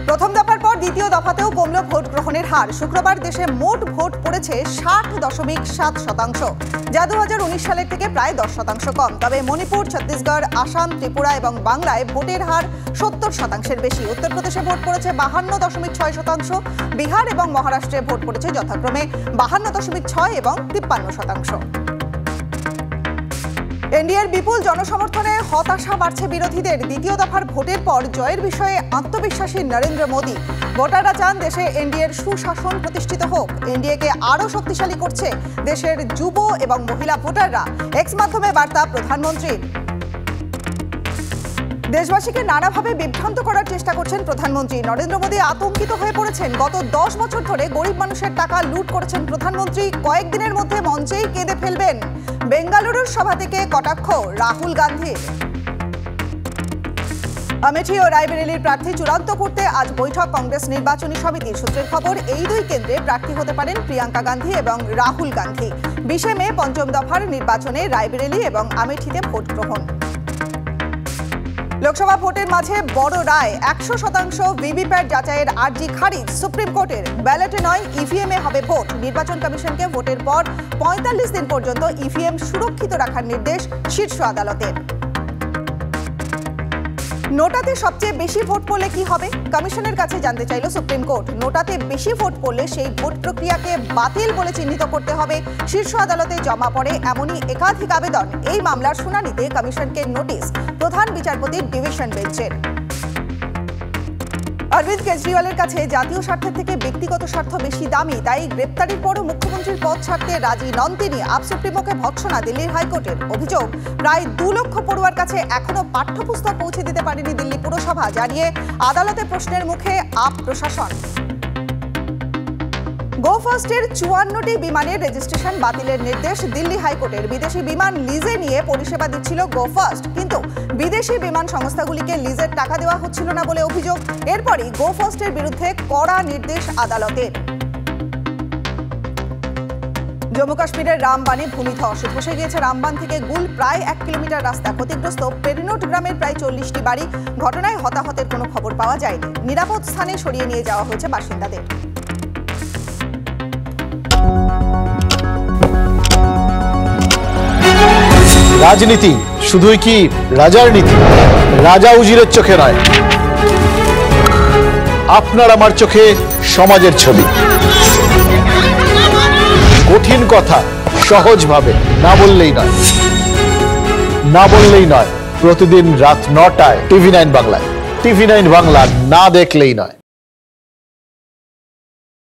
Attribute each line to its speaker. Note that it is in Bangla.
Speaker 1: প্রথম দফার পর দ্বিতীয় দফাতেও কমল ভোট গ্রহণের হার। শুক্রবার দেশে মোট ভোট পড়েছে 60.7%, যা 2019 সালের থেকে প্রায় 10% কম। তবে মণিপুর, ছত্তিশগড়, আসাম, ত্রিপুরা এবং বাংলায় ভোটের হার 70%-এর বেশি। উত্তরপ্রদেশে ভোট পড়েছে 52.6%, বিহার এবং মহারাষ্ট্রে ভোট পড়েছে যথাক্রমে 52.6% এবং 53%। এনডিএর বিপুল জনসমর্থনে হতাশা বাড়ছে বিরোধীদের। দ্বিতীয় দফার ভোটের পর জয়ের বিষয়ে আত্মবিশ্বাসী নরেন্দ্র মোদী। ভোটাররা চান দেশে এনডিএর সুশাসন প্রতিষ্ঠিত হোক। এনডিএকে আরও শক্তিশালী করছে দেশের যুব এবং মহিলা ভোটাররা। এক্স মাধ্যমে বার্তা প্রধানমন্ত্রীর। দেশবাসীকে নানাভাবে বিভ্রান্ত করার চেষ্টা করছেন প্রধানমন্ত্রী। নরেন্দ্র মোদী আতঙ্কিত হয়ে পড়েছেন। গত 10 বছর ধরে গরিব মানুষের টাকা লুট করেছেন প্রধানমন্ত্রী। কয়েকদিনের মধ্যে মঞ্চেই কেঁদে ফেলবেন। বেঙ্গালুরুর সভা থেকে কটাক্ষ রাহুল গান্ধীর। আমেঠি ও রায়বেরেলির প্রার্থী চূড়ান্ত করতে আজ বৈঠক কংগ্রেস নির্বাচনী সমিতির। সূত্রের খবর, এই দুই কেন্দ্রে প্রার্থী হতে পারেন প্রিয়াঙ্কা গান্ধী এবং রাহুল গান্ধী। 20 মে পঞ্চম দফার নির্বাচনে রায়বেরেলি এবং আমেঠিতে ভোট গ্রহণ। লোকসভা ভোটের মাঝে বড় রায়। 100% ভিভিপ্যাট যাচাইয়ের আর্জি খারিজ সুপ্রিম কোর্টের। ব্যালটে নয়, ইভিএমে হবে ভোট। নির্বাচন কমিশনকে ভোটের পর 45 দিন পর্যন্ত ইভিএম সুরক্ষিত রাখার নির্দেশ শীর্ষ আদালতের। নোটাতে সবচেয়ে বেশি ভোট পড়লে কি হবে? কমিশনের কাছে জানতে চাইল সুপ্রিম কোর্ট। নোটাতে বেশি ভোট পড়লে সেই ভোট প্রক্রিয়াকে বাতিল বলে চিহ্নিত করতে হবে। শীর্ষ আদালতে জমা পড়ে এমনই একাধিক আবেদন। এই মামলার শুনানিতে কমিশনকে নোটিশ প্রধান বিচারপতির ডিভিশন বেঞ্চের। অরবিন্দ কেজরিওয়ালের কাছে জাতীয় স্বার্থের থেকে ব্যক্তিগত স্বার্থ বেশি দামি। তাই গ্রেপ্তারির পরও মুখ্যমন্ত্রীর পদ ছাড়তে রাজি নন তিনি। আপ সুপ্রিমোকে ভৎসনা দিল্লির হাইকোর্টের। অভিযোগ, প্রায় 2 লক্ষ পড়ুয়ার কাছে এখনো পাঠ্যপুস্তক পৌঁছে দিতে পারেনি দিল্লি পুরসভা। জানিয়ে আদালতে প্রশ্নের মুখে আপ প্রশাসন। গো ফার্স্টের 54টি বিমানের রেজিস্ট্রেশন বাতিলের নির্দেশ দিল্লি হাইকোর্টের। বিদেশি বিমান লিজে নিয়ে পরিষেবা দিচ্ছিল গো ফার্স্ট, কিন্তু বিদেশি বিমান সংস্থাগুলিকে লিজের টাকা দেওয়া হচ্ছিল না বলে অভিযোগ। এরপরই গো ফার্স্টের বিরুদ্ধে কড়া নির্দেশ আদালতের। জম্মু কাশ্মীরের রামবানে ভূমিধস। ধসে গিয়েছে রামবান থেকে গুল প্রায় 1 কিলোমিটার রাস্তা। ক্ষতিগ্রস্ত পেরিনোট গ্রামের প্রায় 40টি বাড়ি। ঘটনায় হতাহতের কোনো খবর পাওয়া যায়নি। নিরাপদ স্থানে সরিয়ে নিয়ে যাওয়া হয়েছে বাসিন্দাদের।
Speaker 2: রাজনীতি শুধুই কি রাজার নীতি? রাজা উজিরের চোখে নয়, আপনার আমার চোখে সমাজের ছবি। কঠিন কথা সহজভাবে না বললেই নয়। প্রতিদিন রাত 9টায় TV9 বাংলায়। TV9 বাংলা না দেখলেই নয়।